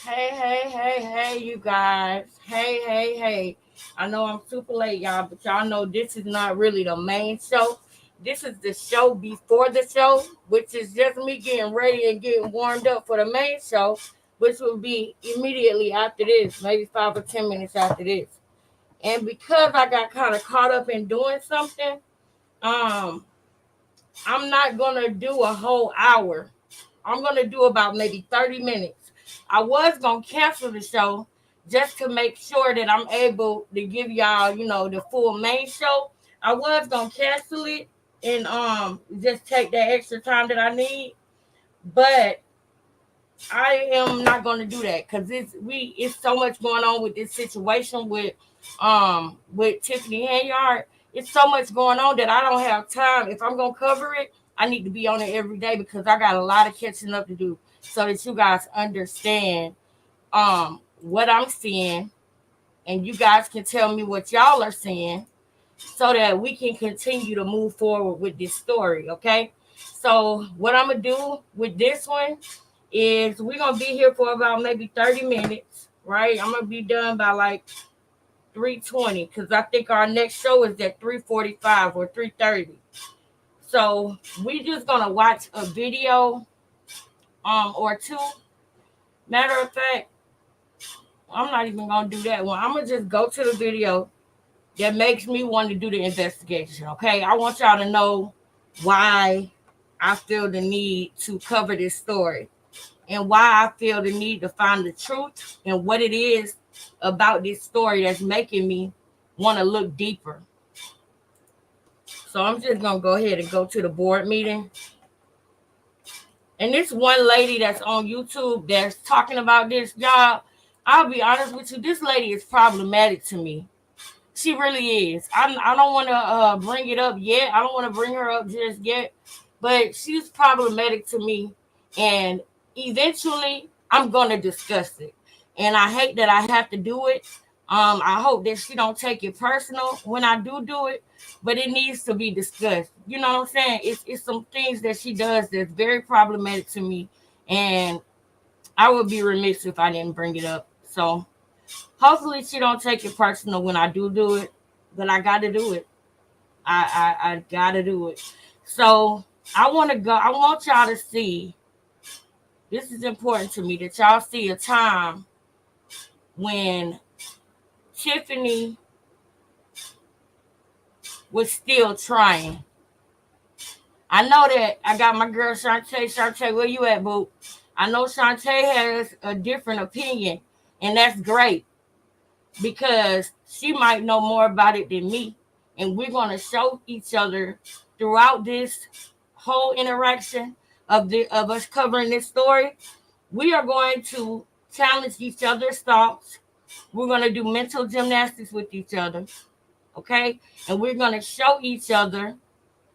Hey, you guys. Hey. I know I'm super late, y'all, but y'all know this is not really the main show. This is the show before the show, which is just me getting ready and getting warmed up for the main show, which will be immediately after this, maybe 5 or 10 minutes after this. And because I got kind of caught up in doing something, um, I'm not gonna do a whole hour. I'm gonna do about maybe 30 minutes. I was gonna cancel the show just to make sure that I'm able to give y'all, the full main show. I was gonna cancel it and just take that extra time that I need, but I am not gonna do that because it's so much going on with this situation with Tiffany Hanyard. It's so much going on that I don't have time. If I'm gonna cover it, I need to be on it every day because I got a lot of catching up to do so that you guys understand what I'm seeing and you guys can tell me what y'all are seeing so that we can continue to move forward with this story, okay? So what I'm gonna do with this one is we're gonna be here for about maybe 30 minutes, right? I'm gonna be done by like 3:20 because I think our next show is at 3:45 or 3:30. So we just gonna watch a video or two. Matter of fact, I'm not even gonna do that one. I'm gonna just go to the video that makes me want to do the investigation. Okay, I want y'all to know why I feel the need to cover this story and why I feel the need to find the truth and what it is about this story that's making me want to look deeper. So I'm just gonna go ahead and go to the board meeting. And this one lady that's on YouTube that's talking about this job, I'll be honest with you, this lady is problematic to me. She really is. I don't want to bring it up yet. I don't want to bring her up just yet. But she's problematic to me. And eventually, I'm going to discuss it. And I hate that I have to do it. I hope that she don't take it personal when I do it. But it needs to be discussed. You know what I'm saying? It's some things that she does that's very problematic to me. And I would be remiss if I didn't bring it up. So hopefully she don't take it personal when I do it, but I got to do it. I got to do it. So I want to go. I want y'all to see. This is important to me that y'all see a time when Tiffany was still trying. I know that I got my girl Shantae. Shantae, where you at, boo? I know Shantae has a different opinion, and that's great. Because she might know more about it than me. And we're going to show each other throughout this whole interaction of us covering this story. We are going to challenge each other's thoughts. We're going to do mental gymnastics with each other. Okay? And we're going to show each other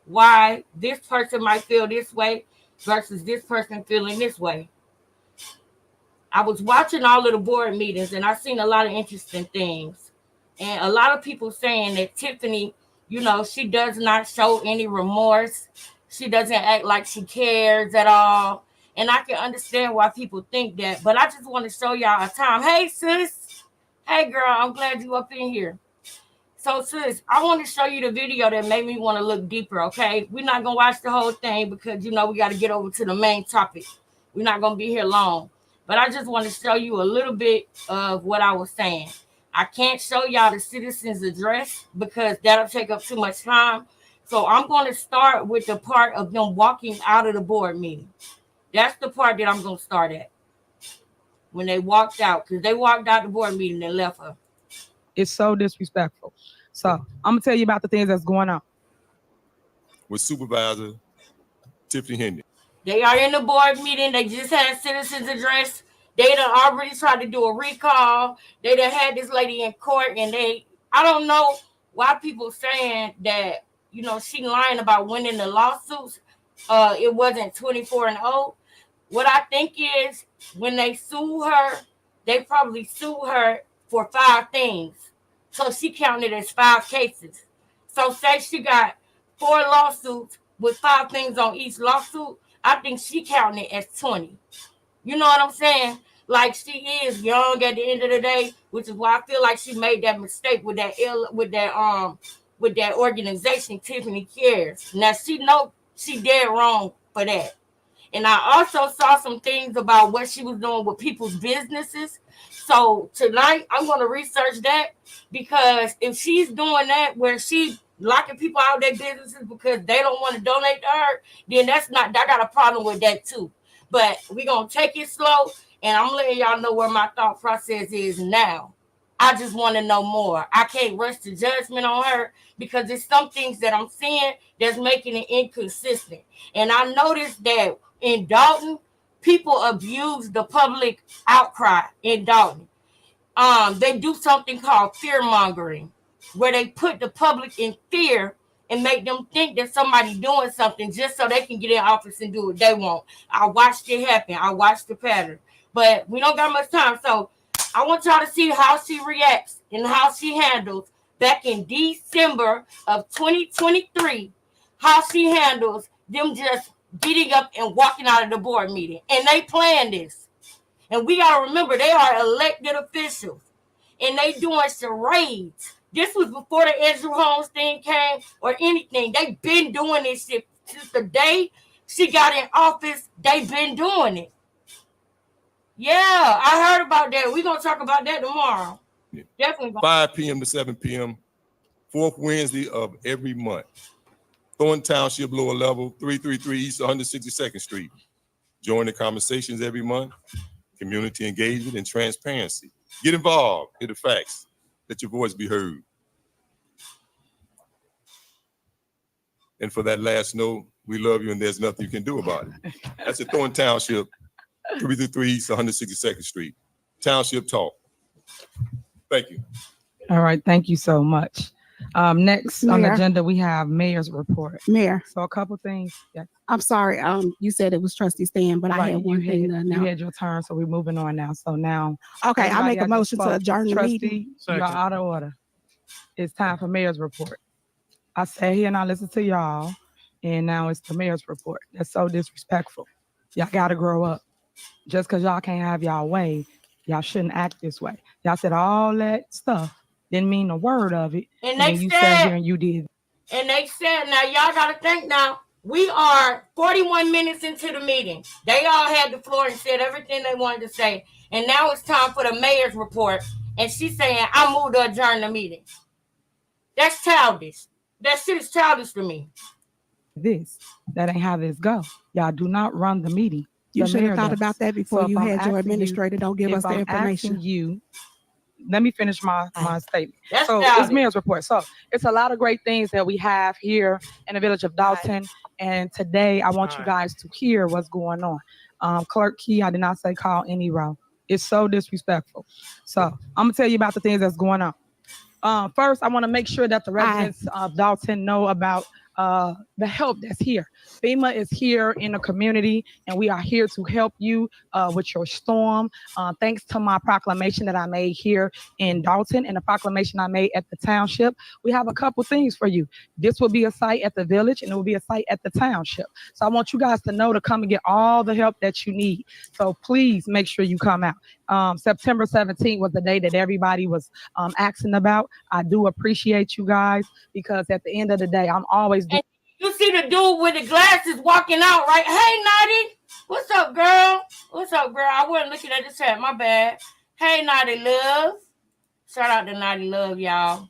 why this person might feel this way versus this person feeling this way. I was watching all of the board meetings and I seen a lot of interesting things. And a lot of people saying that Tiffany, she does not show any remorse. She doesn't act like she cares at all. And I can understand why people think that. But I just want to show y'all a time. Hey, sis. Hey, girl, I'm glad you up in here. So, sis, I want to show you the video that made me want to look deeper, okay? We're not going to watch the whole thing because, we got to get over to the main topic. We're not going to be here long. But I just want to show you a little bit of what I was saying. I can't show y'all the citizen's address because that'll take up too much time. So I'm going to start with the part of them walking out of the board meeting. That's the part that I'm going to start at. When they walked out, because they walked out the board meeting and left her. It's so disrespectful. So I'm going to tell you about the things that's going on. With Supervisor Tiffany Henry. They are in the board meeting. They just had citizen's address. They done already tried to do a recall. They done had this lady in court, and I don't know why people saying that, she lying about winning the lawsuits. It wasn't 24-0. What I think is when they sue her, they probably sue her for 5 things. So she counted as 5 cases. So say she got 4 lawsuits with 5 things on each lawsuit. I think she counted it as 20. You know what I'm saying? like she is young at the end of the day, which is why I feel like she made that mistake with that organization, T.S.B.T.S. Now she know she dead wrong for that. And I also saw some things about what she was doing with people's businesses. So tonight I'm going to research that, because if she's doing that where she locking people out of their businesses because they don't want to donate to her, then I got a problem with that too. But we're going to take it slow, and I'm letting y'all know where my thought process is now. I just want to know more. I can't rush the judgment on her because there's some things that I'm seeing that's making it inconsistent. And I noticed that in Dalton, people abuse the public outcry in Dalton. They do something called fear mongering, where they put the public in fear and make them think that somebody doing something just so they can get in office and do what they want. I watched it happen. I watched the pattern. But we don't got much time, so I want y'all to see how she reacts and how she handles back in December of 2023, how she handles them just getting up and walking out of the board meeting. And they planned this. And we got to remember, they are elected officials. And they doing charades. This was before the Andrew Holmes thing came or anything. They've been doing this shit since the day she got in office. They've been doing it. Yeah, I heard about that. We're going to talk about that tomorrow. Yeah. Definitely. 5 p.m. to 7 p.m., fourth Wednesday of every month. Thornton Township, lower level, 333 East 162nd Street. Join the conversations every month. Community engagement and transparency. Get involved. Hear the facts. Let your voice be heard. And for that last note, we love you and there's nothing you can do about it. That's at Thornton Township, 333 East 162nd Street. Township Talk. Thank you. All right, thank you so much. Next on the Mayor. agenda, we have mayor's report. Mayor, So a couple things. Yeah, I'm sorry. You said it was Trustee Stan, but I right. had one thing to You announce. had your turn, so we're moving on now. So now, Okay, I everybody make a got motion to spoke. adjourn the meeting. Trustee, you're out of order. It's time for mayor's report. I sat here and I listened to y'all, and now it's the mayor's report. That's so disrespectful. Y'all gotta grow up. Just because y'all can't have y'all way, y'all shouldn't act this way. Y'all said all that stuff, didn't mean a word of it. And then they you said, sat here and you did. and they said, now y'all got to think now, we are 41 minutes into the meeting. They all had the floor and said everything they wanted to say. And now it's time for the mayor's report. And she's saying, I move to adjourn the meeting. That's childish. That shit is childish to me. That ain't how this go. Y'all do not run the meeting. You The should have mayor thought does. about that before So you if I'm had your asking you- administrator. Don't give us If the I'm information. asking you, let me finish my statement. That's So childish. it's mayor's report. So it's a lot of great things that we have here in the village of Dalton. And today I want you guys to hear what's going on. Clerk Key, I did not say call any row. It's so disrespectful. So I'm gonna tell you about the things that's going on. First, I want to make sure that the residents of Dalton know about the help that's here. FEMA is here in the community, and we are here to help you with your storm. Thanks to my proclamation that I made here in Dalton and the proclamation I made at the township, we have a couple things for you. This will be a site at the village, and it will be a site at the township. So I want you guys to know to come and get all the help that you need. So please make sure you come out. September 17th was the day that everybody was asking about. I do appreciate you guys because at the end of the day, I'm always doing. You see the dude with the glasses walking out, right? Hey, Naughty. What's up, girl? What's up, girl? I wasn't looking at the chat. My bad. Hey, Naughty Love. Shout out to Naughty Love, y'all.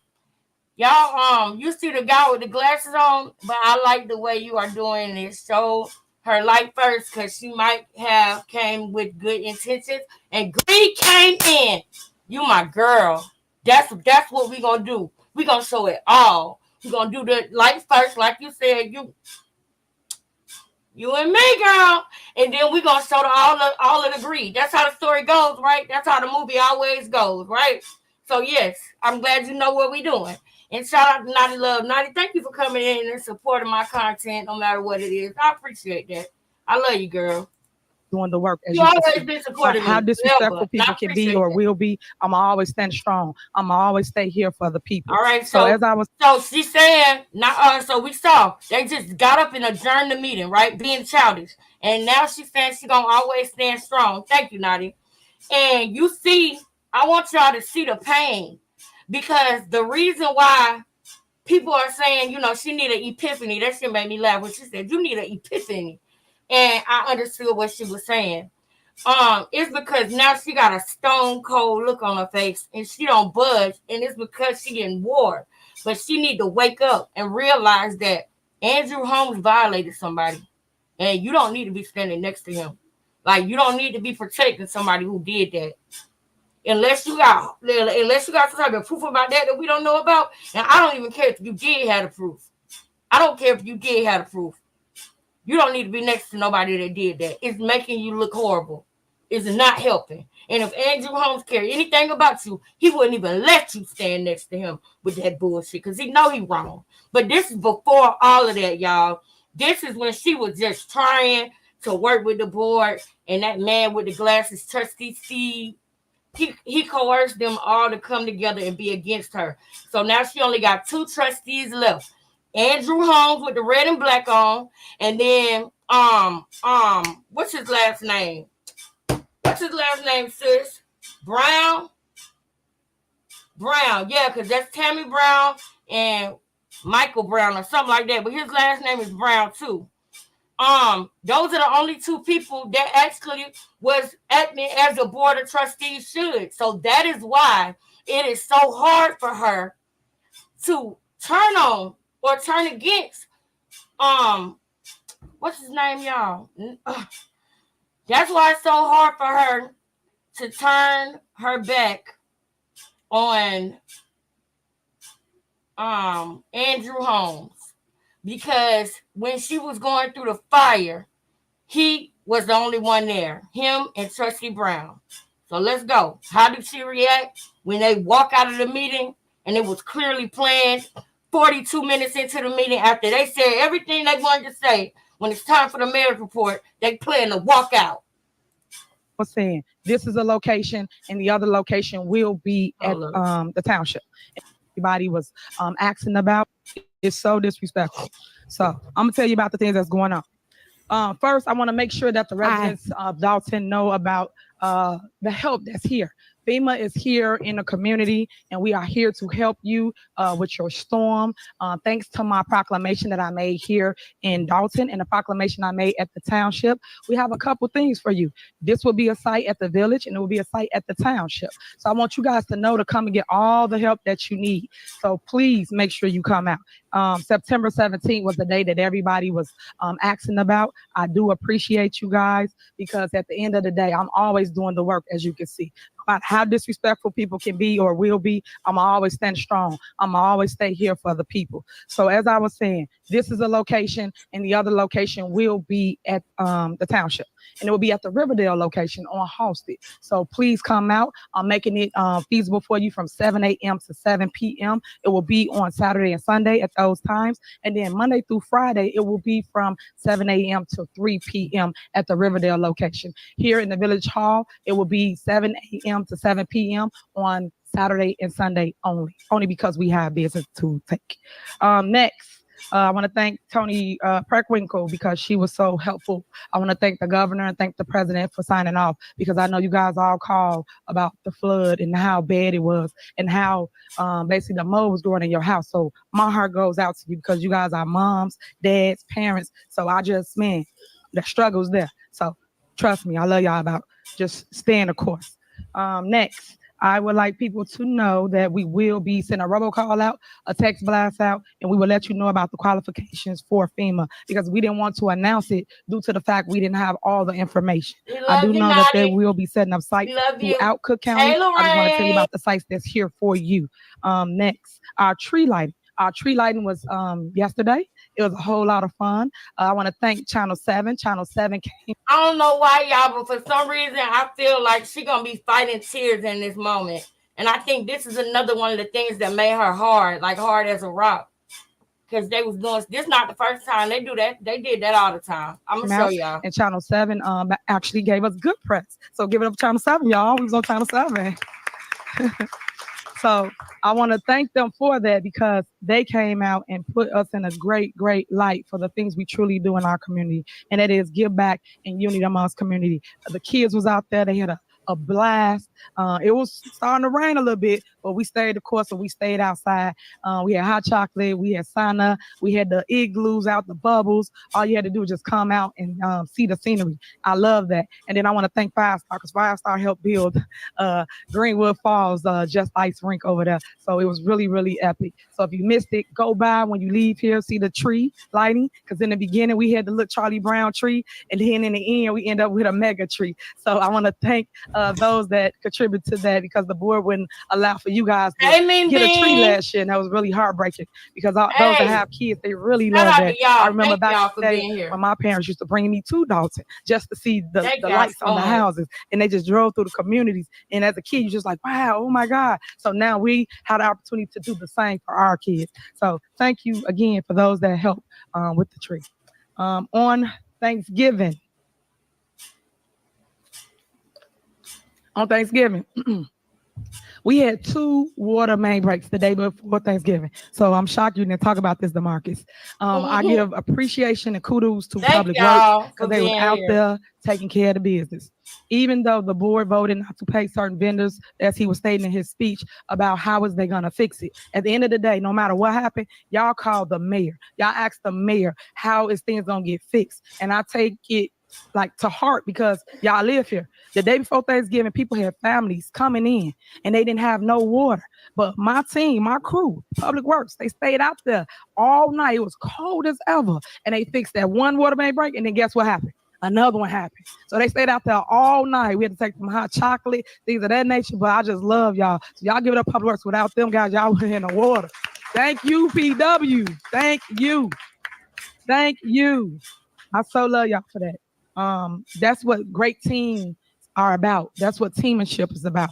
Y'all, you see the guy with the glasses on, but I like the way you are doing this. Show her light first, because she might have came with good intentions, and greed came in. You my girl. That's what we gonna do. We gonna show it all. We gonna do the light first, like you said. You and me, girl, and then we gonna show all of the greed. That's how the story goes, right? That's how the movie always goes, right? So yes, I'm glad you know what we doing. And shout out to Naughty Love. Naughty, thank you for coming in and supporting my content, no matter what it is. I appreciate that. I love you, girl. Doing the work as You you can always see. been supporting How me. disrespectful Forever. people I can be appreciate or that. will be, I'm always stand strong. I'm always stay here for the people. All right, So as I was so she's saying, not so we saw they just got up and adjourned the meeting, right? Being childish. And now she's saying she's gonna always stand strong. Thank you, Naughty. And you see, I want y'all to see the pain, because the reason why people are saying, she need an epiphany. That shit made me laugh when she said, you need an epiphany. And I understood what she was saying. It's because now she got a stone cold look on her face and she don't budge, and it's because she getting warred. But she need to wake up and realize that Andrew Holmes violated somebody, and you don't need to be standing next to him. Like, you don't need to be protecting somebody who did that. Unless you got some type of proof about that we don't know about. And I don't even care if you did have the proof. I don't care if you did have the proof. You don't need to be next to nobody that did that. It's making you look horrible. It's not helping. And if Andrew Holmes cared anything about you, he wouldn't even let you stand next to him with that bullshit, because he know he wrong. But this is before all of that, y'all. This is when she was just trying to work with the board, and that man with the glasses, T.S.B.T.S, he coerced them all to come together and be against her. So now she only got 2 trustees left. Andrew Holmes with the red and black on, and then what's his last name? What's his last name, sis? Brown? Brown, yeah, because that's Tammy Brown and Michael Brown or something like that. But his last name is Brown too. Those are the only 2 people that actually was acting as a board of trustees should. So that is why it is so hard for her to turn on or turn against what's his name, y'all? That's why it's so hard for her to turn her back on Andrew Holmes, because when she was going through the fire, he was the only one there, him and Trustee Brown. So let's go. How did she react when they walk out of the meeting and it was clearly planned? 42 minutes into the meeting, after they said everything they wanted to say, when it's time for the mayor's report, they plan to walk out. Was saying this is a location and the other location will be at the township. Everybody was asking about. It's so disrespectful. So I'm gonna tell you about the things that's going on. First, I want to make sure that the residents of Dalton know about the help that's here. FEMA is here in the community, and we are here to help you with your storm. Thanks to my proclamation that I made here in Dalton and the proclamation I made at the township, we have a couple things for you. This will be a site at the village, and it will be a site at the township. So I want you guys to know to come and get all the help that you need. So please make sure you come out. September 17th was the day that everybody was asking about. I do appreciate you guys, because at the end of the day, I'm always doing the work, as you can see. About how disrespectful people can be or will be, I'm always stand strong. I'm always stay here for the people. So as I was saying, this is a location, and the other location will be at the township, and it will be at the Riverdale location on Halsted. So please come out. I'm making it feasible for you from 7 a.m. to 7 p.m. It will be on Saturday and Sunday at those times, and then Monday through Friday it will be from 7 a.m. to 3 p.m. at the Riverdale location. Here in the Village Hall, it will be 7 a.m. to 7 p.m. on Saturday and Sunday only because we have business to take. Next, I want to thank Tony Preckwinkle, because she was so helpful. I want to thank the governor and thank the president for signing off, because I know you guys all called about the flood and how bad it was and how basically the mold was growing in your house. So my heart goes out to you, because you guys are moms, dads, parents. So the struggle's there. So trust me, I love y'all about just staying the course. Next, I would like people to know that we will be sending a robocall out, a text blast out, and we will let you know about the qualifications for FEMA, because we didn't want to announce it due to the fact we didn't have all the information. I do know that they will be setting up sites throughout Cook County. I just want to tell you about the sites that's here for you. Next, our tree lighting. Our tree lighting was yesterday. It was a whole lot of fun. I want to thank Channel 7. Channel 7 came. I don't know why, y'all, but for some reason, I feel like she's going to be fighting tears in this moment. And I think this is another one of the things that made her hard as a rock. Because they was doing, this not the first time they do that. They did that all the time. I'm going to show y'all. And Channel 7 actually gave us good press. So give it up to Channel 7, y'all. We was on Channel 7. So I want to thank them for that, because they came out and put us in a great, great light for the things we truly do in our community. And that is give back and unity amongst community. The kids was out there. They had a a blast. It was starting to rain a little bit, but we stayed the course and we stayed outside. We had hot chocolate, we had sauna, we had the igloos out, the bubbles. All you had to do was just come out and see the scenery. I love that. And then I want to thank 5 Star because 5 Star helped build Greenwood Falls Just Ice rink over there. So it was really, really epic. So if you missed it, go by when you leave here, see the tree lighting. Because in the beginning, we had the little Charlie Brown tree. And then in the end, we end up with a mega tree. So I want to thank those that contribute to that because the board wouldn't allow for you guys to get a tree last year. And that was really heartbreaking because those that have kids, they really love that. I remember back in the day when my parents used to bring me to Dalton just to see the lights on the houses. And they just drove through the communities. And as a kid, you're just like, wow, oh my God. So now we had the opportunity to do the same for our kids. So thank you again for those that help with the tree. On Thanksgiving, we had 2 water main breaks the day before Thanksgiving. So I'm shocked you didn't talk about this, DeMarcus. I give appreciation and kudos to Public Works because they were out there taking care of the business. Even though the board voted not to pay certain vendors, as he was stating in his speech, about how is they going to fix it. At the end of the day, no matter what happened, y'all called the mayor. Y'all asked the mayor, how is things going to get fixed? And I take it like to heart because y'all live here. The day before Thanksgiving, people had families coming in and they didn't have no water. But my team, my crew, Public Works, they stayed out there all night. It was cold as ever. And they fixed that one water main break. And then guess what happened? Another one happened. So they stayed out there all night. We had to take some hot chocolate, things of that nature. But I just love y'all. So y'all give it up, Public Works. Without them guys, y'all were in the water. Thank you, PW. Thank you. Thank you. I so love y'all for that. That's what great teams are about. That's what teammanship is about.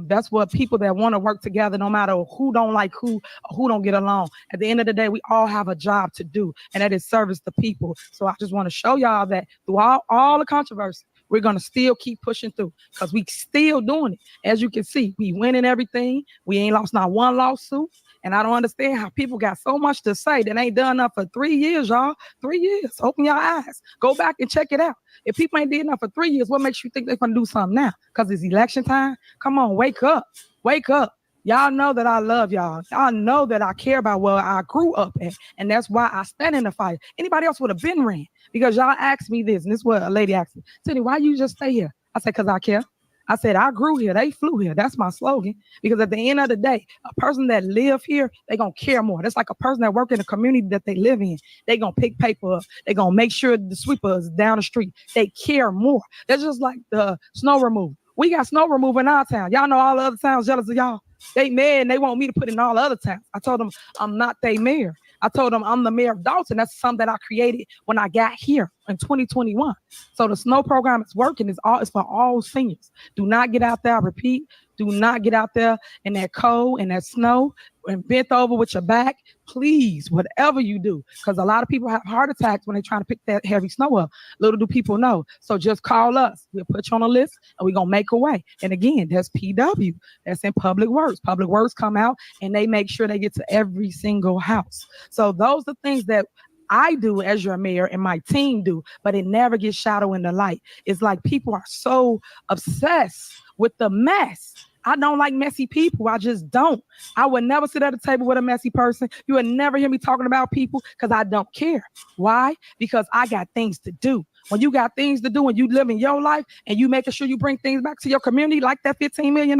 That's what people that want to work together, no matter who don't like who don't get along. At the end of the day, we all have a job to do, and that is service the people. So I just want to show y'all that through all the controversy, we're going to still keep pushing through because we still doing it. As you can see, we winning everything. We ain't lost not one lawsuit. And I don't understand how people got so much to say that ain't done enough for 3 years, y'all. 3 years. Open your eyes. Go back and check it out. If people ain't did enough for 3 years, what makes you think they're going to do something now? Because it's election time? Come on, wake up. Wake up. Y'all know that I love y'all. Y'all know that I care about where I grew up at. And that's why I stand in the fight. Anybody else would have been ran. Because y'all asked me this, and this is what a lady asked me. Teddy, why you just stay here? I said, because I care. I said, I grew here. They flew here. That's my slogan. Because at the end of the day, a person that live here, they going to care more. That's like a person that work in the community that they live in. They going to pick paper up. They going to make sure the sweeper is down the street. They care more. That's just like the snow removal. We got snow removal in our town. Y'all know all the other towns jealous of y'all. They mad and they want me to put in all the other towns. I told them I'm not their mayor. I told them I'm the mayor of Dalton. That's something that I created when I got here in 2021. So the snow program is working. It's for all seniors. Do not get out there. I repeat, do not get out there in that cold and that snow and bent over with your back. Please, whatever you do, because a lot of people have heart attacks when they're trying to pick that heavy snow up. Little do people know. So just call us. We'll put you on a list and we're going to make a way. And again, that's PW. That's in Public Works. Public Works come out and they make sure they get to every single house. So those are things that I do as your mayor and my team do, but it never gets shadowed in the light. It's like people are so obsessed with the mess. I don't like messy people. I just don't. I would never sit at a table with a messy person. You would never hear me talking about people because I don't care. Why? Because I got things to do. When you got things to do and you live in your life and you making sure you bring things back to your community like that $15 million,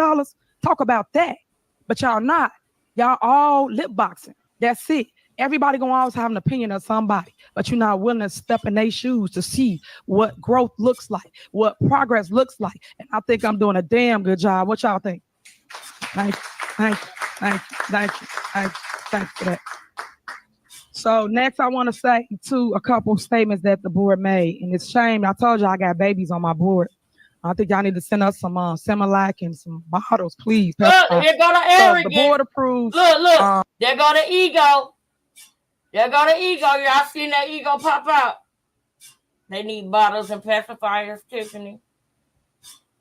talk about that. But y'all not. Y'all all lip boxing. That's it. Everybody gonna always have an opinion of somebody, but you're not willing to step in their shoes to see what growth looks like, what progress looks like. And I think I'm doing a damn good job. What y'all think? Thank you, thank you, thank you, thank you, thank you, thank you for that. So next I want to say a couple of statements that the board made. And it's a shame. I told you I got babies on my board. I think y'all need to send us some Similac and some bottles, please. Look, here go the arrogance. So the board approves. Look. There go the ego. There go the ego. Y'all seen that ego pop out? They need bottles and pacifiers, Tiffany.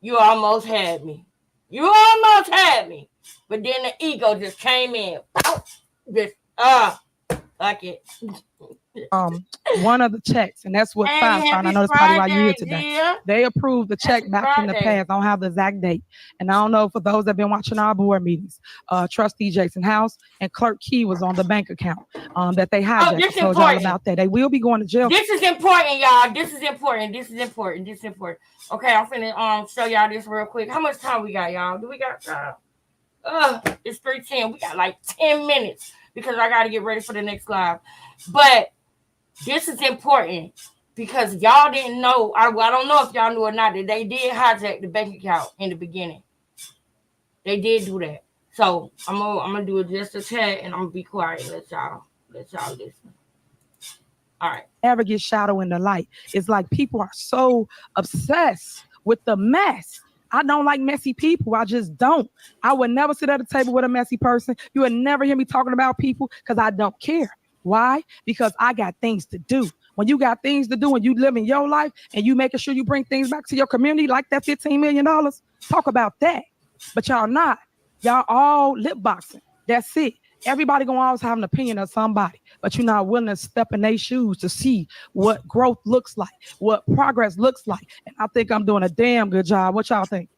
You almost had me. But then the ego just came in. Fuck it. One of the checks, and that's what Hey, 5-star. And I happy know that's probably why you're here Friday, today. dear. They approved the check Happy back in the Friday. past. I don't have the exact date, and I don't know for those that have been watching our board meetings. Trustee Jason House and Clerk Key was on the bank account that they Oh, hijacked. I this told y'all important. about that. They will be going to jail. This is important, y'all. This is important. This is important. This is important. Okay, I'm finna show y'all this real quick. How much time we got, y'all? Do we got it's 3:10. We got like 10 minutes because I gotta get ready for the next live. But this is important because y'all didn't know. I don't know if y'all knew or not that they did hijack the bank account in the beginning. They did do that. So I'm gonna do it just a tad, and I'm gonna be quiet and let y'all listen. All right. Ever get shadow in the light? It's like people are so obsessed with the mess. I don't like messy people. I just don't. I would never sit at a table with a messy person. You would never hear me talking about people because I don't care. Why? Because I got things to do. When you got things to do and you living your life and you making sure you bring things back to your community like that $15 million, talk about that. But y'all not. Y'all all lip boxing. That's it. Everybody gonna always have an opinion of somebody, but you're not willing to step in their shoes to see what growth looks like, what progress looks like. And I think I'm doing a damn good job. What y'all think?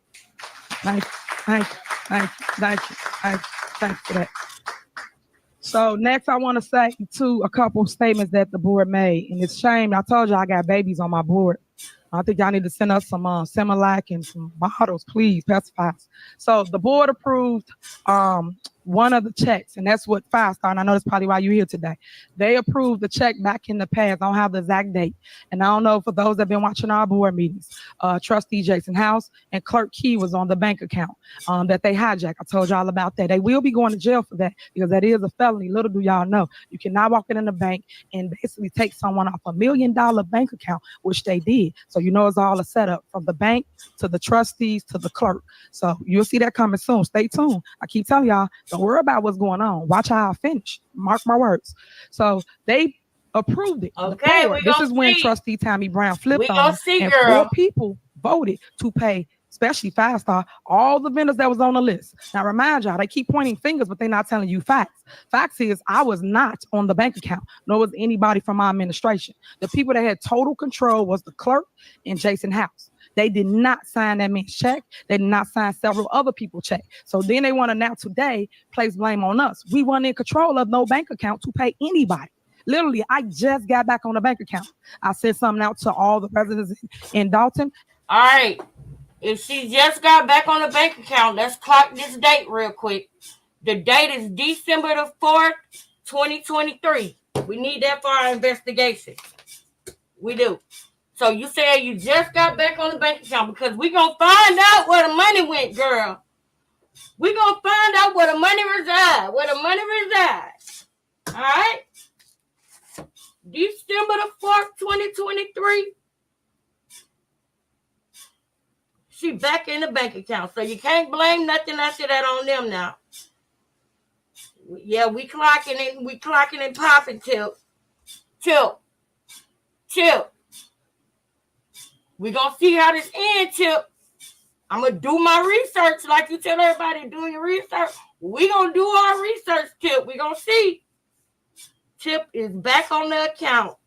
Thank you, thank you, thank you, thank you, thank you for that. So next I want to say a couple statements that the board made. And it's a shame. I told you I got babies on my board. I think y'all need to send us some Similac and some bottles, please, pacifiers. So the board approved one of the checks, and that's what 5-star, and I know that's probably why you're here today. They approved the check back in the past. I don't have the exact date. And I don't know for those that have been watching our board meetings, Trustee Jason House and Clerk Key was on the bank account that they hijacked. I told y'all about that. They will be going to jail for that because that is a felony. Little do y'all know. You cannot walk in the bank and basically take someone off $1 million bank account, which they did. So you know it's all a setup from the bank to the trustees to the clerk. So you'll see that coming soon. Stay tuned. I keep telling y'all, don't worry about what's going on. Watch how I finish. Mark my words. So they approved it. Okay, this is when Trustee Tammy Brown flipped on, and girl. 4 people voted to pay, especially 5-star, all the vendors that was on the list. Now remind y'all, they keep pointing fingers, but they're not telling you facts. Facts is I was not on the bank account, nor was anybody from my administration. The people that had total control was the clerk and Jason House. They did not sign that man's check. They did not sign several other people's check. So then they want to now today place blame on us. We weren't in control of no bank account to pay anybody. Literally, I just got back on the bank account. I sent something out to all the residents in Dalton. All right. If she just got back on the bank account, let's clock this date real quick. The date is December the 4th, 2023. We need that for our investigation. We do. So you said you just got back on the bank account because we're going to find out where the money went, girl. We're going to find out where the money resides. All right? December the 4th, 2023. She back in the bank account. So you can't blame nothing after that on them now. Yeah, we clocking and popping, Tip. We gonna see how this ends, Tip. I'm gonna do my research like you tell everybody to do your research. We gonna do our research, Tip. We gonna see. Tip is back on the account.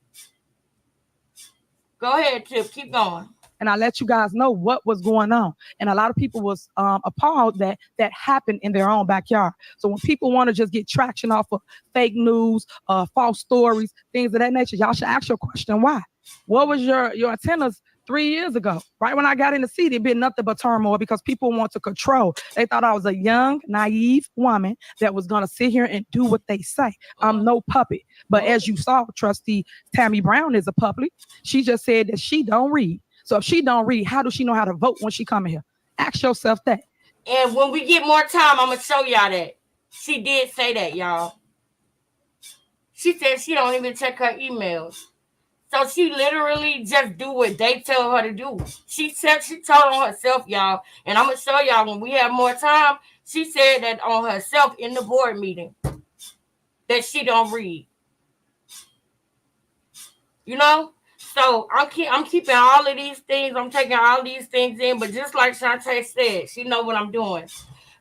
Go ahead, Tip. Keep going. And I let you guys know what was going on. And a lot of people was appalled that happened in their own backyard. So when people want to just get traction off of fake news, false stories, things of that nature, y'all should ask your question, why? What was your antennas 3 years ago? Right when I got in the seat, it'd been nothing but turmoil because people want to control. They thought I was a young, naive woman that was going to sit here and do what they say. I'm no puppet. But as you saw, Trustee Tammy Brown is a puppet. She just said that she don't read. So if she don't read, how does she know how to vote when she come in here? Ask yourself that. And when we get more time, I'm going to show y'all that. She did say that, y'all. She said she don't even check her emails. So she literally just do what they tell her to do. She said she told on herself, y'all. And I'm going to show y'all when we have more time. She said that on herself in the board meeting. That she don't read. You know? So I'm keeping all of these things. I'm taking all these things in. But just like Shantae said, she know what I'm doing.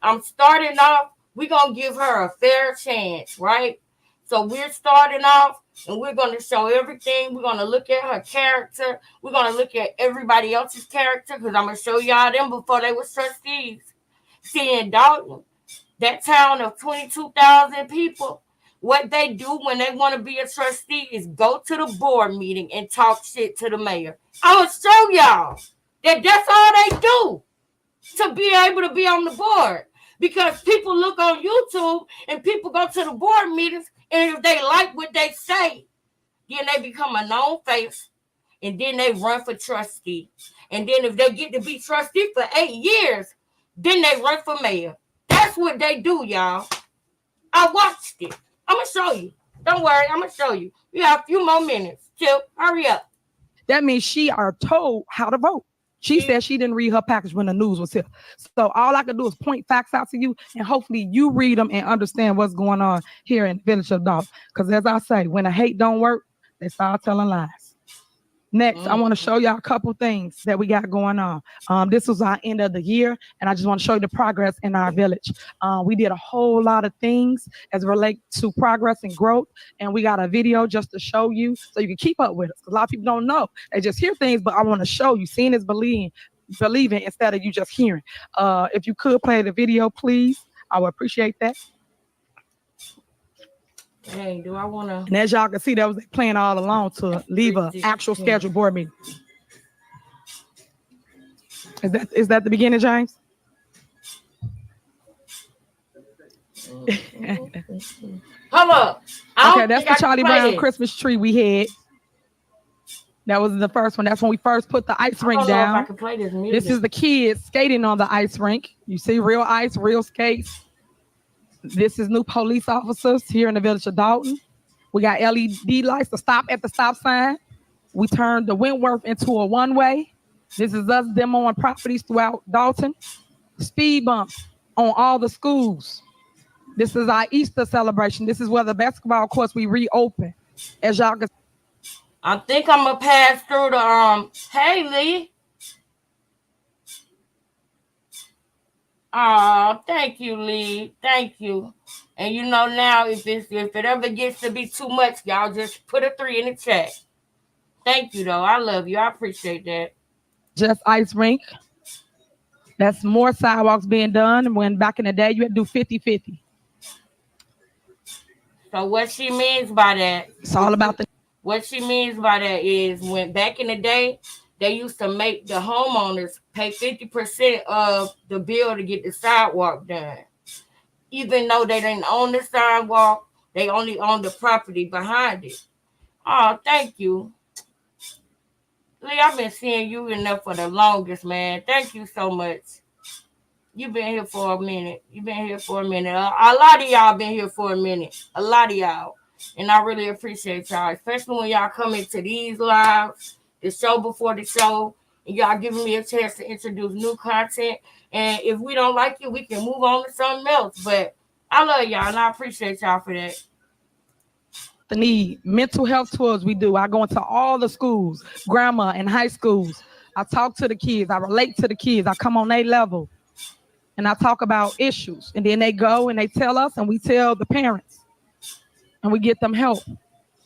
I'm starting off. We're going to give her a fair chance, right? So we're starting off, and we're going to show everything. We're going to look at her character. We're going to look at everybody else's character, because I'm going to show y'all them before they were trustees. See, in Dalton, that town of 22,000 people, what they do when they want to be a trustee is go to the board meeting and talk shit to the mayor. I'm going to show y'all that that's all they do to be able to be on the board. Because people look on YouTube and people go to the board meetings, and if they like what they say, then they become a known face, and then they run for trustee. And then if they get to be trustee for 8 years, then they run for mayor. That's what they do, y'all. I watched it. I'm going to show you. Don't worry, I'm going to show you. We have a few more minutes. Chip, hurry up. That means she are told how to vote. She said she didn't read her package when the news was here. So all I could do is point facts out to you, and hopefully you read them and understand what's going on here in the village of Dalton. Because as I say, when the hate don't work, they start telling lies. Next, I want to show y'all a couple things that we got going on. This was our end of the year, and I just want to show you the progress in our village. We did a whole lot of things as it relates to progress and growth, and we got a video just to show you so you can keep up with us. A lot of people don't know. They just hear things, but I want to show you. Seeing is believing instead of you just hearing. If you could play the video, please, I would appreciate that. Hey, do I want to? And as y'all can see, that was playing all along to leave an actual scheduled board meeting. Is that the beginning, James? Hold up. Okay, that's the Charlie Brown Christmas tree we had. That was the first one. That's when we first put the ice rink down. If I can play this music. This is the kids skating on the ice rink. You see real ice, real skates. This is new police officers here in the village of Dalton. We got LED lights to stop at the stop sign. We turned the Wentworth into a one-way. This is us demoing properties throughout Dalton. Speed bumps on all the schools. This is our Easter celebration. This is where the basketball courts we reopen. As y'all can I think I'm gonna pass through the hey Lee. Oh, thank you, Lee. Thank you. And you know now, if it ever gets to be too much, y'all just put a 3 in the chat. Thank you, though. I love you. I appreciate that. Just ice rink. That's more sidewalks being done. When back in the day, you had to do 50-50. So what she means by that? It's all about the. What she means by that is when back in the day, they used to make the homeowners pay 50% of the bill to get the sidewalk done. Even though they didn't own the sidewalk, they only owned the property behind it. Oh, thank you. Lee, I've been seeing you in there for the longest, man. Thank you so much. You've been here for a minute. A lot of y'all been here for a minute. A lot of y'all. And I really appreciate y'all, especially when y'all come into these lives, the show before the show, and y'all giving me a chance to introduce new content. And if we don't like it, we can move on to something else. But I love y'all, and I appreciate y'all for that. The need mental health tours we do. I go into all the schools, grammar and high schools. I talk to the kids. I relate to the kids. I come on their level, and I talk about issues. And then they go and they tell us, and we tell the parents, and we get them help.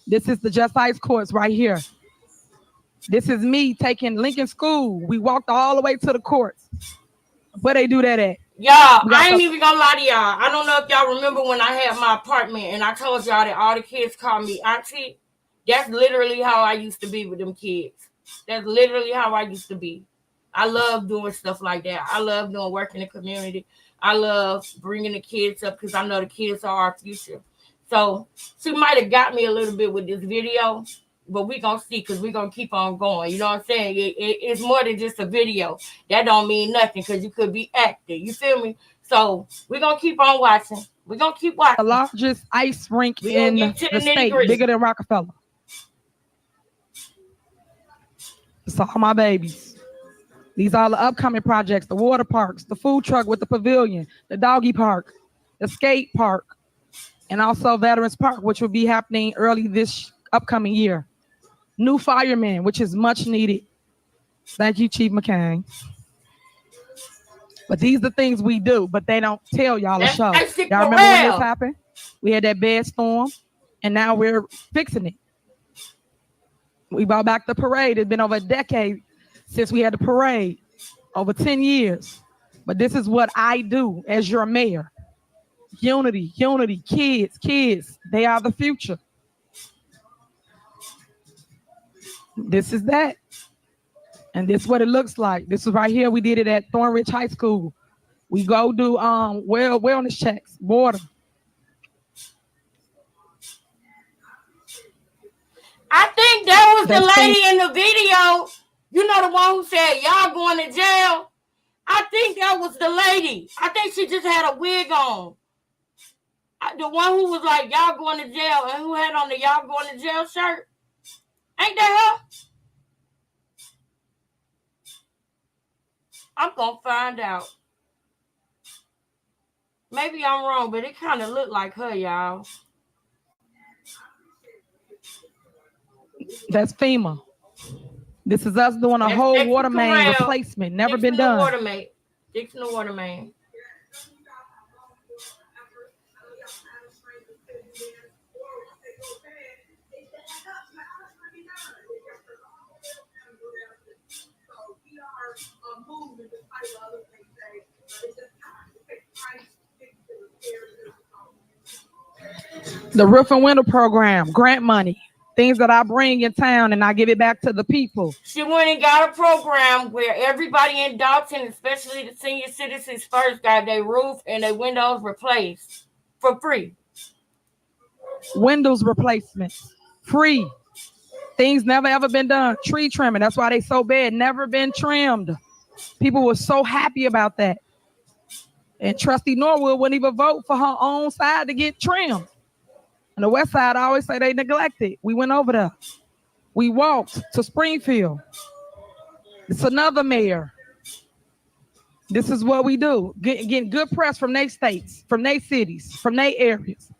This is the Just Ice courts right here. This is me taking Lincoln School. We walked all the way to the courts. Where they do that at? Y'all, I ain't even gonna lie to y'all. I don't know if y'all remember when I had my apartment and I told y'all that all the kids called me auntie. That's literally how I used to be with them kids. That's literally how I used to be. I love doing stuff like that. I love doing work in the community. I love bringing the kids up because I know the kids are our future. So she might have got me a little bit with this video, but we're going to see because we're going to keep on going. You know what I'm saying? It's more than just a video. That don't mean nothing because you could be acting. You feel me? So we're going to keep on watching. We're going to keep watching. The largest ice rink in the state, bigger than Rockefeller. It's all my babies. These are the upcoming projects, the water parks, the food truck with the pavilion, the doggy park, the skate park, and also Veterans Park, which will be happening early this upcoming year. New firemen, which is much needed. Thank you, Chief McCain. But these are things we do, but they don't tell y'all the show. Y'all remember when this happened? We had that bad storm. And now we're fixing it. We brought back the parade. It's been over a decade since we had the parade, over 10 years. But this is what I do as your mayor. Unity, unity, kids, they are the future. This is that. And this is what it looks like. This is right here. We did it at Thornridge High School. We go do wellness checks, water. I think that was the lady in the video. You know, the one who said, y'all going to jail? I think that was the lady. I think she just had a wig on. The one who was like, y'all going to jail, and who had on the y'all going to jail shirt. Ain't that her? I'm going to find out. Maybe I'm wrong, but it kind of looked like her, y'all. That's FEMA. This is us doing a whole water main replacement. Never been done. Fixing the water main. The roof and window program, grant money, things that I bring in town and I give it back to the people. She went and got a program where everybody in Dalton, especially the senior citizens first, got their roof and their windows replaced for free. Windows replacements, free. Things never ever been done. Tree trimming, that's why they so bad, never been trimmed. People were so happy about that. And Trustee Norwood wouldn't even vote for her own side to get trimmed. On the west side, I always say they neglected. We went over there. We walked to Springfield. It's another mayor. This is what we do. Getting good press from their states, from their cities, from their areas.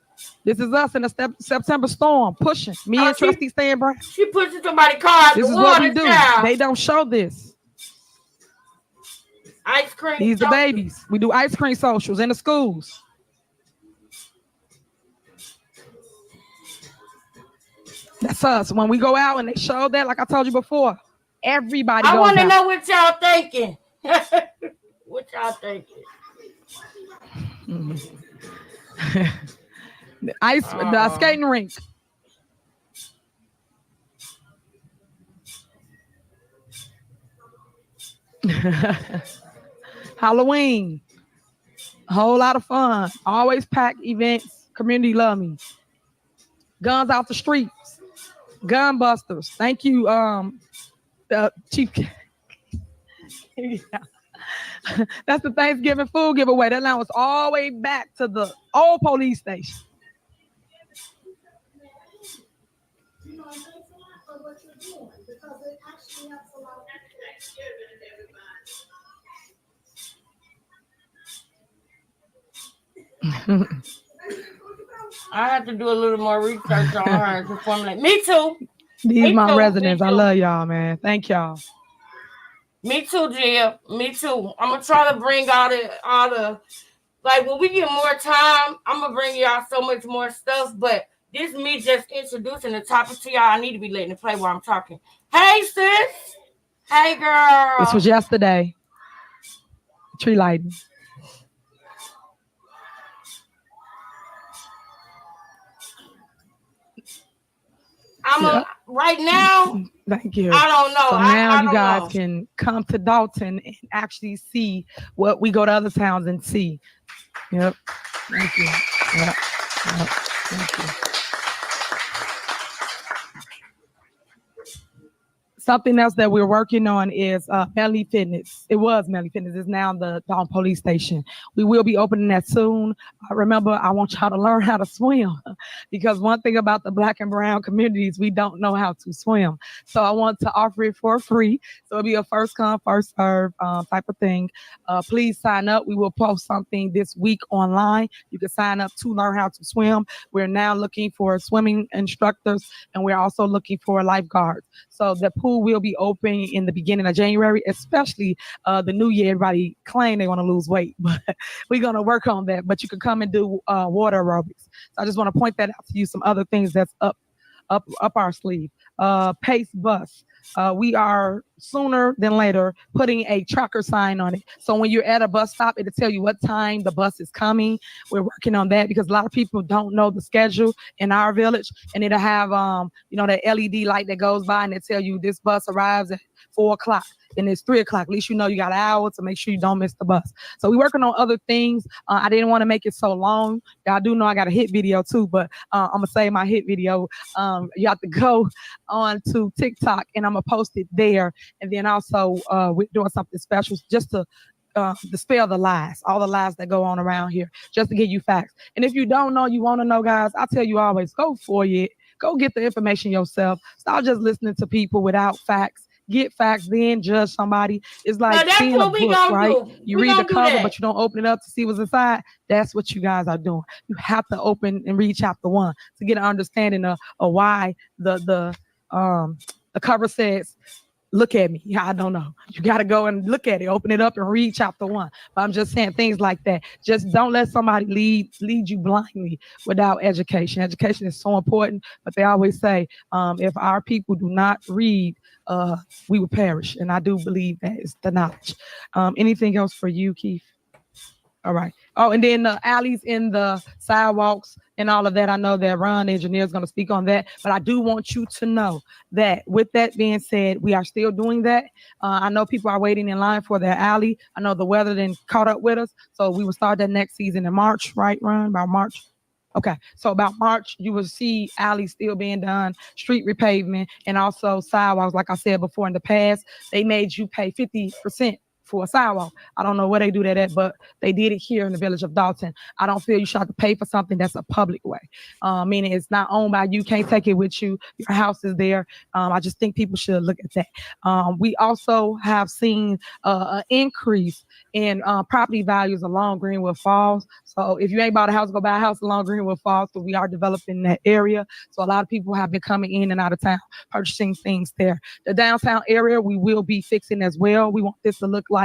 This is us in the September storm, pushing. Me and Trustee Stan Brown. She pushing somebody's car. This is what we do. They don't show this. Ice cream. These the babies. We do ice cream socials in the schools. That's us. When we go out and they show that, like I told you before, everybody. I want to know what y'all thinking. What y'all thinking? The skating rink. Halloween. A whole lot of fun. Always packed events. Community love me. Guns out the streets. Gun busters. Thank you, Chief. That's the Thanksgiving food giveaway. That line was all the way back to the old police station. I have to do a little more research on her to formulate. Me too. These my residents. I love y'all, man. Thank y'all. Me too, Jill. Me too. I'm gonna try to bring all the like when we get more time, I'm gonna bring y'all so much more stuff. But this is me just introducing the topic to y'all. I need to be letting it play while I'm talking. Hey, sis. Hey, girl. This was yesterday. Tree lighting. Right now. Thank you. I don't know. So now you guys can come to Dalton and actually see what we go to other towns and see. Yep. Thank you. Yep. Thank you. Something else that we're working on is Melody Fitness. It was Melody Fitness. It's now the Dalton Police Station. We will be opening that soon. Remember, I want y'all to learn how to swim because one thing about the Black and brown communities, we don't know how to swim. So I want to offer it for free. So it'll be a first come, first serve type of thing. Please sign up. We will post something this week online. You can sign up to learn how to swim. We're now looking for swimming instructors and we're also looking for lifeguards. So the pool school will be open in the beginning of January, especially the new year. Everybody claim they want to lose weight, but we're going to work on that. But you can come and do water aerobics. So I just want to point that out to you. Some other things that's up our sleeve. Pace Bus. We are sooner than later putting a tracker sign on it. So when you're at a bus stop, it'll tell you what time the bus is coming. We're working on that because a lot of people don't know the schedule in our village, and it'll have that LED light that goes by and it tell you this bus arrives at 4:00 and it's 3:00. At least you know you got an hour to make sure you don't miss the bus. So we're working on other things. I didn't want to make it so long. Y'all do know I got a hit video too, but I'm gonna say my hit video. You have to go on to TikTok and I'm gonna post it there. And then also we're doing something special just to dispel the lies, all the lies that go on around here, just to give you facts. And if you don't know, you want to know, guys, I tell you always, go for it. Go get the information yourself. Stop just listening to people without facts. Get facts, then judge somebody. It's like seeing a book, right? You read the cover, but you don't open it up to see what's inside. That's what you guys are doing. You have to open and read chapter 1 to get an understanding of why the cover says, look at me. I don't know. You got to go and look at it, open it up and read chapter 1. But I'm just saying things like that. Just don't let somebody lead you blindly without education. Education is so important, but they always say, if our people do not read, we will perish. And I do believe that is the knowledge. Anything else for you, Keith? All right. Oh, and then the alleys in the sidewalks and all of that. I know that Ron, the engineer, is going to speak on that. But I do want you to know that with that being said, we are still doing that. I know people are waiting in line for their alley. I know the weather then caught up with us. So we will start that next season in March, right, Ron? About March? Okay, so about March, you will see alleys still being done, street repavement, and also sidewalks. Like I said before in the past, they made you pay 50% for a sidewalk. I don't know where they do that at, but they did it here in the village of Dalton. I don't feel you should have to pay for something that's a public way, meaning it's not owned by you, can't take it with you, your house is there. I just think people should look at that. We also have seen an increase in property values along Greenwood Falls. So if you ain't bought a house, go buy a house along Greenwood Falls, because we are developing that area. So a lot of people have been coming in and out of town, purchasing things there. The downtown area, we will be fixing as well. We want this to look like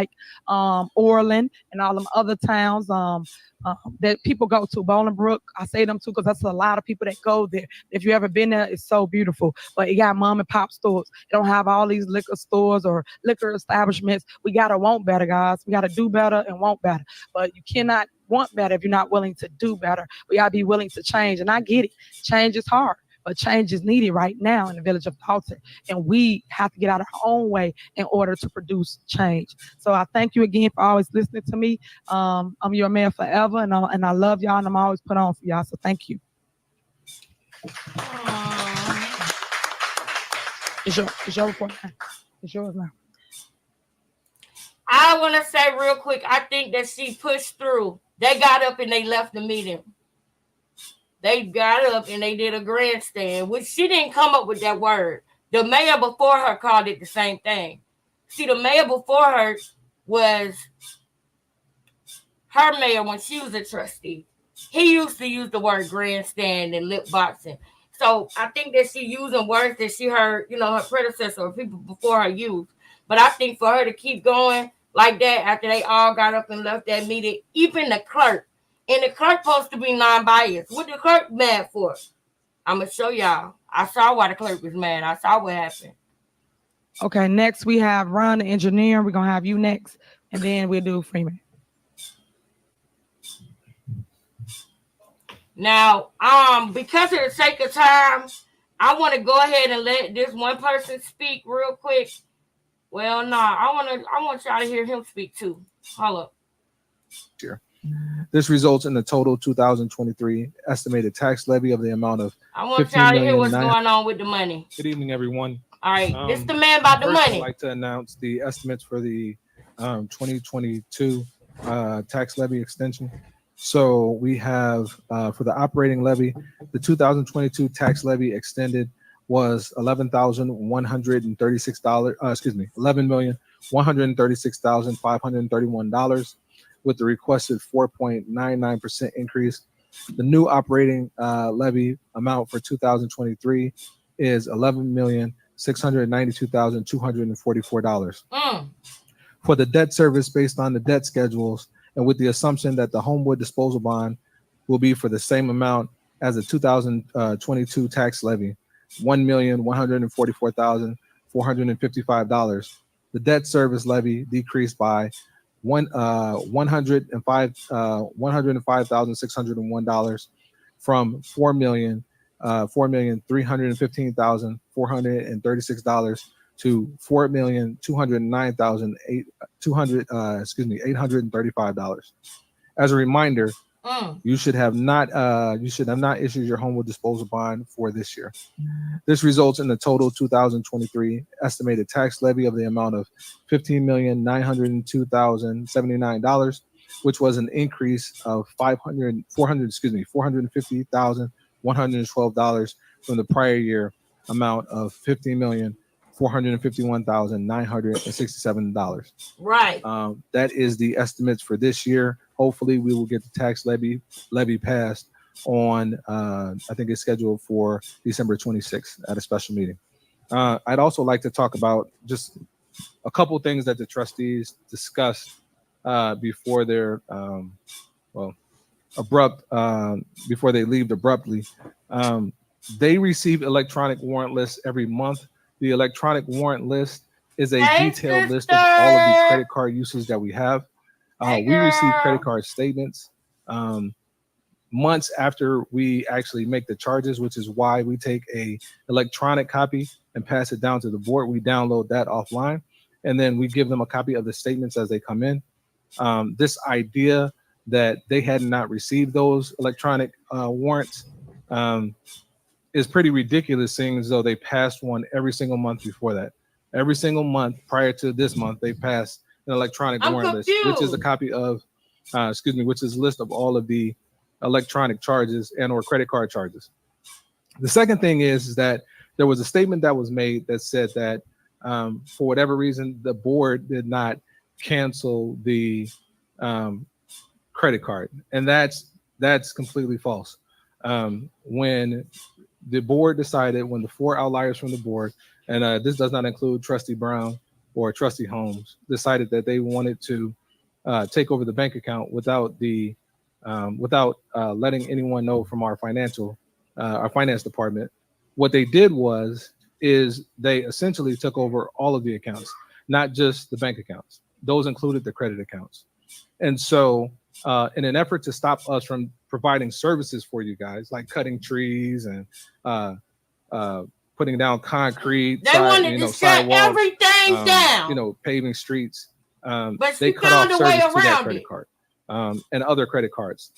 Orland and all them other towns that people go to. Bolingbrook, I say them too because that's a lot of people that go there. If you ever been there, it's so beautiful. But it got mom and pop stores. It don't have all these liquor stores or liquor establishments. We gotta want better, guys. We gotta do better and want better. But you cannot want better if you're not willing to do better. We gotta be willing to change. And I get it. Change is hard. But change is needed right now in the village of Dalton. And we have to get out of our own way in order to produce change. So I thank you again for always listening to me. I'm your mayor forever, and I love y'all, and I'm always put on for y'all. So thank you. It's your report. It's yours now. I want to say real quick, I think that she pushed through. They got up and they left the meeting. They got up and they did a grandstand, which she didn't come up with that word. The mayor before her called it the same thing. See, the mayor before her was her mayor when she was a trustee. He used to use the word grandstand and lip boxing. So I think that she using words that she heard, her predecessor or people before her use. But I think for her to keep going like that after they all got up and left that meeting, even the clerk, and the clerk supposed to be non-biased. What the clerk mad for? I'm going to show y'all. I saw why the clerk was mad. I saw what happened. Okay, next we have Ron, the engineer. We're going to have you next, and then we'll do Freeman. Now, because of the sake of time, I want to go ahead and let this one person speak real quick. Well, no, I want y'all to hear him speak too. Hold up. Sure. This results in the total 2023 estimated tax levy of the amount of I want y'all to hear what's going on with the money. Good evening, everyone. All right, this is the man about the money. I'd like to announce the estimates for the 2022 tax levy extension. So we have for the operating levy, the 2022 tax levy extended was $11,136. $11,136,531. With the requested 4.99% increase. The new operating levy amount for 2023 is $11,600,000. $692,244. Mm. For the debt service based on the debt schedules and with the assumption that the Homewood disposal bond will be for the same amount as the 2022 tax levy, $1,144,455. The debt service levy decreased by $105,601 from $4,315,436 to $4,209,835. As a reminder, you should have not issued your Homewood disposal bond for this year. This results in the total 2023 estimated tax levy of the amount of $15,902,079, which was an increase of $450,112 from the prior year amount of $15,451,967. Right. That is the estimates for this year. Hopefully, we will get the tax levy passed on. I think it's scheduled for December 26th at a special meeting. I'd also like to talk about just a couple things that the trustees discussed before their before they leave abruptly. They receive electronic warrant lists every month. The electronic warrant list is a detailed list of all of the credit card uses that we have. We receive credit card statements months after we actually make the charges, which is why we take a electronic copy and pass it down to the board. We download that offline, and then we give them a copy of the statements as they come in. This idea that they had not received those electronic warrants is pretty ridiculous, seeing as though they passed one every single month before that. Every single month prior to this month, they passed an electronic warrant list, which is a copy of, which is a list of all of the electronic charges and or credit card charges. The second thing is that there was a statement that was made that said that for whatever reason, the board did not cancel the credit card. And that's completely false. When the board decided, when the four outliers from the board, and this does not include Trustee Brown or Trustee Holmes, decided that they wanted to take over the bank account without letting anyone know from our finance department. What they did is they essentially took over all of the accounts, not just the bank accounts. Those included the credit accounts. And so in an effort to stop us from providing services for you guys, like cutting trees and putting down concrete, they wanted to shut everything down, paving streets. But they cut off service to that credit card and other credit cards.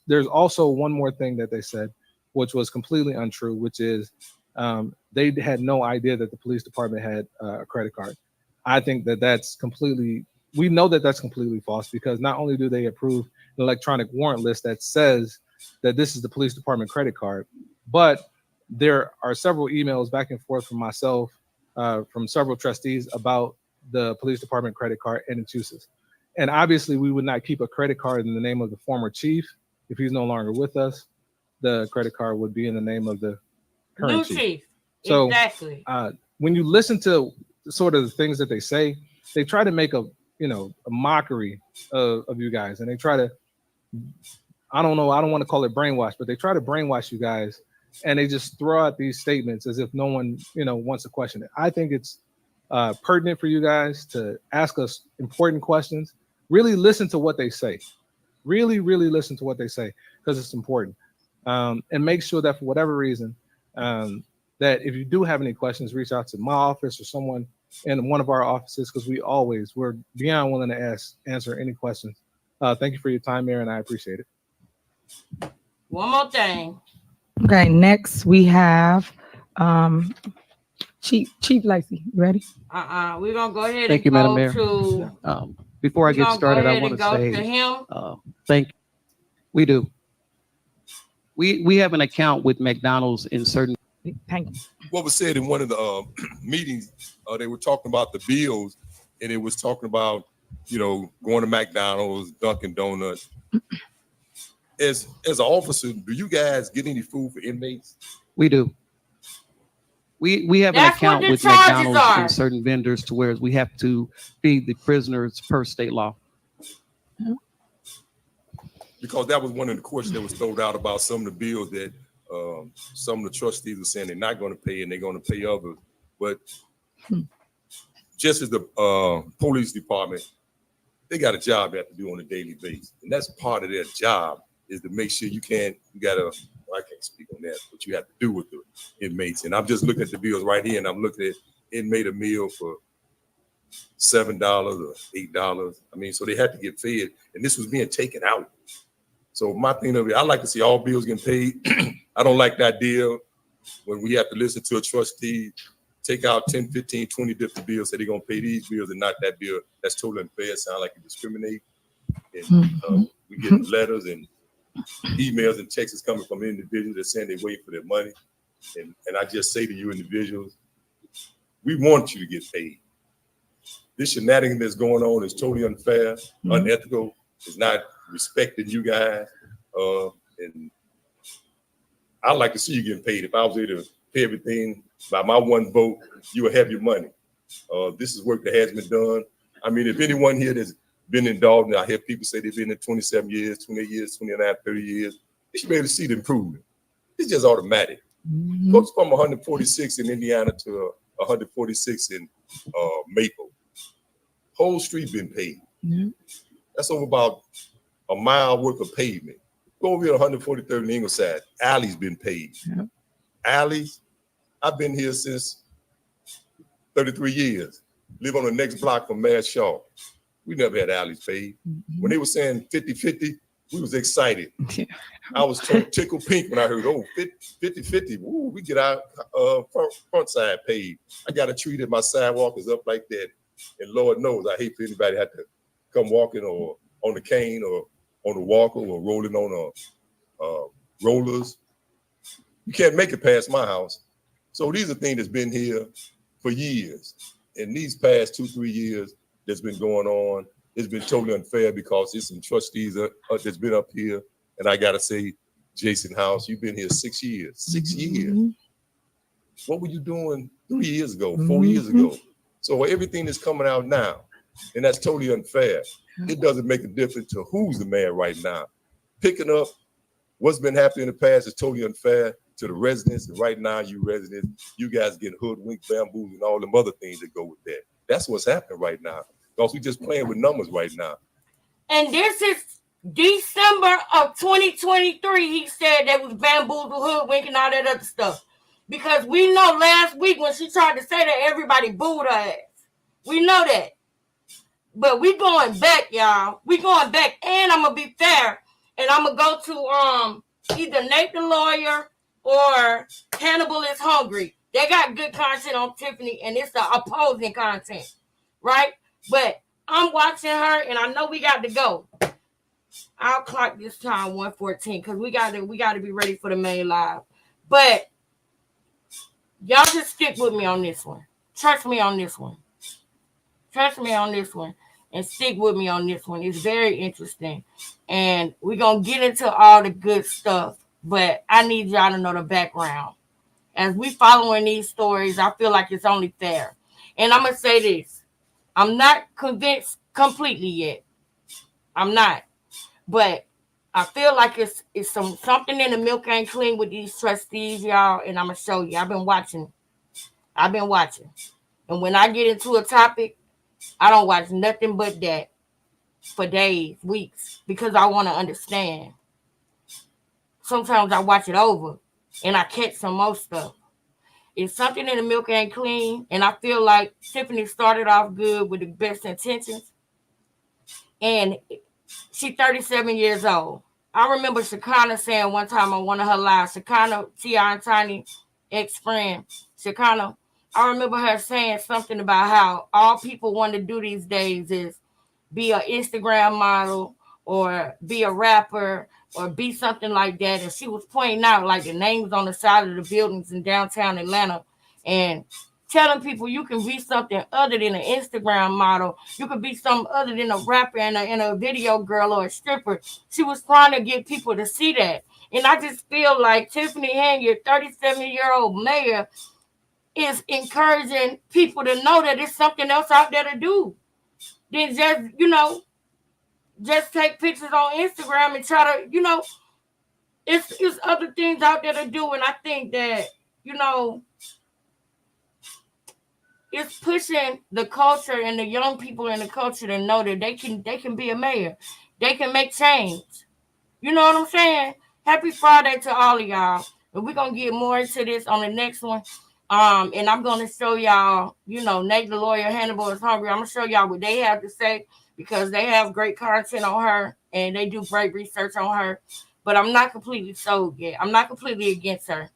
There's also one more thing that they said, which was completely untrue, which is they had no idea that the police department had a credit card. I think that's completely, we know that that's completely false, because not only do they approve an electronic warrant list that says that this is the police department credit card, but there are several emails back and forth from myself, from several trustees about the police department credit card and its uses. And obviously we would not keep a credit card in the name of the former chief. If he's no longer with us, the credit card would be in the name of the current chief. So exactly. When you listen to sort of the things that they say, they try to make a mockery of you guys, and they try to, I don't want to call it brainwash, but they try to brainwash you guys, and they just throw out these statements as if no one wants to question it. I think it's pertinent for you guys to ask us important questions. Really listen to what they say. Really listen to what they say, because it's important. And make sure that for whatever reason, that if you do have any questions, reach out to my office or someone in one of our offices, because we're beyond willing to answer any questions. Thank you for your time, Mayor, and I appreciate it. One more thing. Okay, next we have Chief Lacey. You ready? We're gonna go ahead. Thank you, Madam Mayor. Before I get started, I want to say thank you. We do. We have an account with McDonald's in certain. Thank you. What was said in one of the meetings, they were talking about the bills, and it was talking about, going to McDonald's, Dunkin' Donuts. As an officer, do you guys get any food for inmates? We do. We have an account with McDonald's and certain vendors to where we have to feed the prisoners per state law. Because that was one of the questions that was thrown out about some of the bills that some of the trustees were saying they're not going to pay and they're going to pay others. But just as the police department, they got a job they have to do on a daily basis. And that's part of their job, is to make sure I can't speak on that, but you have to do with the inmates. And I'm just looking at the bills right here, and I'm looking at inmate a meal for $7 or $8. I mean, so they had to get fed, and this was being taken out. So my thing of it, I like to see all bills getting paid. I don't like that deal when we have to listen to a trustee take out 10, 15, 20 different bills, say they're going to pay these bills and not that bill. That's totally unfair. Sound like you discriminate. And we get letters and emails and texts coming from individuals that saying they wait for their money. And I just say to you individuals, we want you to get paid. This shenanigans that's going on is totally unfair, unethical. It's not respecting you guys. And I'd like to see you getting paid. If I was able to pay everything by my one vote, you will have your money. This is work that has been done. I mean, if anyone here that's been in Dalton, I hear people say they've been in 27 years, 28 years, 29, 30 years, they should be able to see the improvement. It's just automatic. Goes from 146 in Indiana to 146 in Maple. Whole street been paid. That's over about a mile worth of pavement. Go over here to 143rd and Ingleside. Alley's been paid. Alleys, I've been here since 33 years. Live on the next block from Mass Shaw. We never had alleys paid. When they were saying 50-50, we was excited. I was tickled pink when I heard, 50-50. Woo, we get our front side paid. I got a tree that my sidewalk is up like that. And Lord knows, I hate for anybody to have to come walking or on the cane or on the walker or rolling on rollers. You can't make it past my house. So these are things that's been here for years. And these past 2-3 years that's been going on, it's been totally unfair because there's some trustees that's been up here. And I got to say, Jason House, you've been here 6 years. 6 years. What were you doing 3 years ago, 4 years ago? So everything is coming out now, and that's totally unfair. It doesn't make a difference to who's the man right now. Picking up what's been happening in the past is totally unfair to the residents. And right now, you residents, you guys getting hoodwinked, bamboozled, and all them other things that go with that. That's what's happening right now. Because we just playing with numbers right now. And this is December of 2023. He said that was bamboozled, hoodwink, and all that other stuff. Because we know last week when she tried to say that, everybody booed her ass. We know that. But we going back, y'all. We going back, and I'm gonna be fair, and I'm gonna go to either Nate the Lawyer or Hannibal is Hungry. They got good content on Tiffany, and it's the opposing content, right? But I'm watching her, and I know we got to go. I'll clock this time 1:14 because we got to be ready for the main live. But y'all just stick with me on this one. Trust me on this one. Trust me on this one. And stick with me on this one. It's very interesting. And we're going to get into all the good stuff. But I need y'all to know the background. As we following these stories, I feel like it's only fair. And I'm going to say this. I'm not convinced completely yet. I'm not. But I feel like it's something in the milk ain't clean with these trustees, y'all. And I'm going to show you. I've been watching. And when I get into a topic, I don't watch nothing but that for days, weeks, because I want to understand. Sometimes I watch it over and I catch some more stuff. If something in the milk ain't clean, and I feel like Tiffany started off good with the best intentions, and she's 37 years old. I remember Shekinah saying one time on one of her lives, Shekinah, T.I. and Tiny ex-friend, Shekinah, I remember her saying something about how all people want to do these days is be an Instagram model or be a rapper or be something like that. And she was pointing out like the names on the side of the buildings in downtown Atlanta and telling people you can be something other than an Instagram model. You could be something other than a rapper and a video girl or a stripper. She was trying to get people to see that. And I just feel like Tiffany Hand, your 37-year-old mayor, is encouraging people to know that there's something else out there to do than just, just take pictures on Instagram and try to, it's other things out there to do. And I think that, it's pushing the culture and the young people in the culture to know that they can be a mayor. They can make change. You know what I'm saying? Happy Friday to all of y'all. And we're gonna get more into this on the next one. And I'm gonna show y'all, Nate the lawyer, Hannibal is hungry. I'm gonna show y'all what they have to say because they have great content on her and they do great research on her. But I'm not completely sold yet. I'm not completely against her.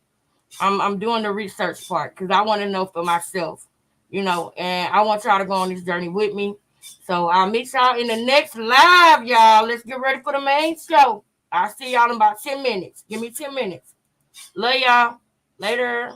I'm doing the research part because I want to know for myself, and I want y'all to go on this journey with me. So I'll meet y'all in the next live, y'all. Let's get ready for the main show. I'll see y'all in about 10 minutes. Give me 10 minutes. Love y'all. Later.